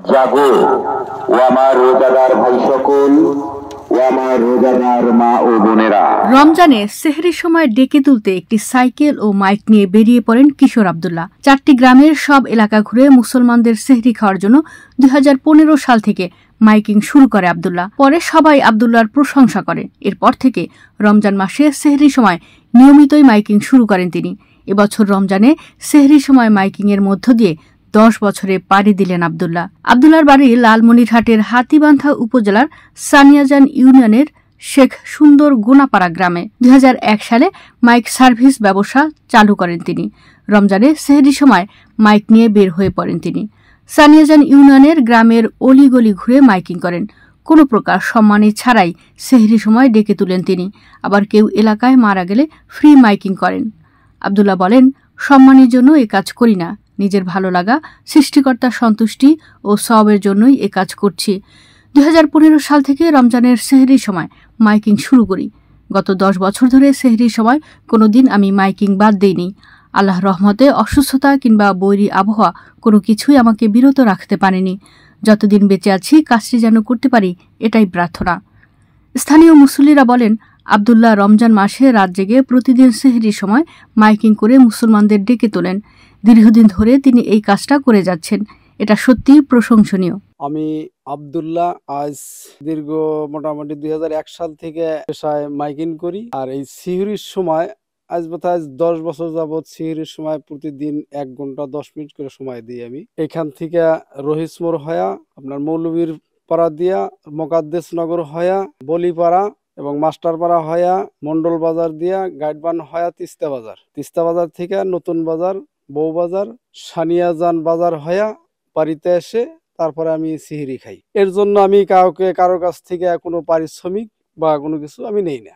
জাগো ও আমার রোজাদার ভাই সকল, ও আমার রোজাদার মা ও বোনেরা। রমজানে সেহরির সময় ডেকে তুলতে একটি সাইকেল ও মাইক নিয়ে বেরিয়ে পড়েন কিশোর আব্দুল্লাহ। 4টি গ্রামের সব এলাকা ঘুরে মুসলমানদের সেহরি খাওয়ার জন্য 2015 সাল থেকে মাইকিং শুরু করে আব্দুল্লাহ। পরে সবাই আব্দুল্লাহর প্রশংসা করে। এরপর থেকে রমজান মাসে সেহরির সময় নিয়মিতই মাইকিং শুরু করেন তিনি। এবছর রমজানে সেহরির সময় মাইকিং এর মধ্য দিয়ে 10 বছরে পাড়ি দিলেন আব্দুল্লাহ। আব্দুল্লাহর বাড়ি লালমনিরহাটের হাতীবান্ধা উপজেলার সানিয়াজান ইউনিয়নের শেখ সুন্দর গোনাপাড়া গ্রামে 2001 সালে মাইক সার্ভিস ব্যবসা চালু করেন তিনি। রমজানে সেহরির সময় মাইক নিয়ে বের হয়ে পড়েন তিনি। সানিয়াজান ইউনিয়নের গ্রামের অলিগলি ঘুরে মাইকিং করেন। কোনো প্রকার সম্মানী ছাড়াই সেহরির সময় ডেকে তুলেন তিনি। আবার কেউ এলাকায় মারা গেলে ফ্রি মাইকিং করেন। আব্দুল্লাহ বলেন, সম্মানের জন্য এ কাজ করি না, নিজের ভালো লাগা, সৃষ্টিকর্তার সন্তুষ্টি ও সওয়াবের জন্যই এ কাজ করছি। 2015 সাল থেকে রমজানের সেহরির সময় মাইকিং শুরু করি। গত 10 বছর ধরে সেহরির সময় কোনোদিন আমি মাইকিং বাদ দেইনি। আল্লাহর রহমতে অসুস্থতা কিংবা বৈরী আবহাওয়া কোনো কিছুই আমাকে বিরত রাখতে পারেনি। যতদিন বেঁচে আছি কাজটি যেন করতে পারি, এটাই প্রার্থনা। স্থানীয় মুসল্লিরা বলেন, আব্দুল্লাহ রমজান মাসে রাত জেগে প্রতিদিন সেহরির সময় মাইকিং করে মুসলমানদের ডেকে তোলেন। দীর্ঘদিন ধরে তিনি এই কাজটা করে যাচ্ছেন। এটা সত্যিই প্রশংসনীয়। আমি আব্দুল্লাহ আজ দীর্ঘ মোটামুটি 2001 সাল থেকে পেশায় মাইকিং করি। আর এই সিহরির সময় আজ বোধহয় 10 বছর যাবৎ সিহরির সময় প্রতিদিন 1 ঘন্টা 10 মিনিট করে সময় দিই আমি। এখান থেকে রহিসমোর হয়া আপনার মৌলবীর পাড়া দিয়া মোকাদ্দেস নগর হয়া বলিপাড়া এবং মাস্টারপাড়া হয়া মন্ডল বাজার দিয়া গাইডবান হয়া তিস্তা বাজার থেকে নতুন বাজার, বউবাজার, সানিয়াজান বাজার হয়া বাড়িতে এসে তারপরে আমি সিহরি খাই। এর জন্য আমি কারো কাছ থেকে কোনো পারিশ্রমিক বা কোনো কিছু আমি নেই না।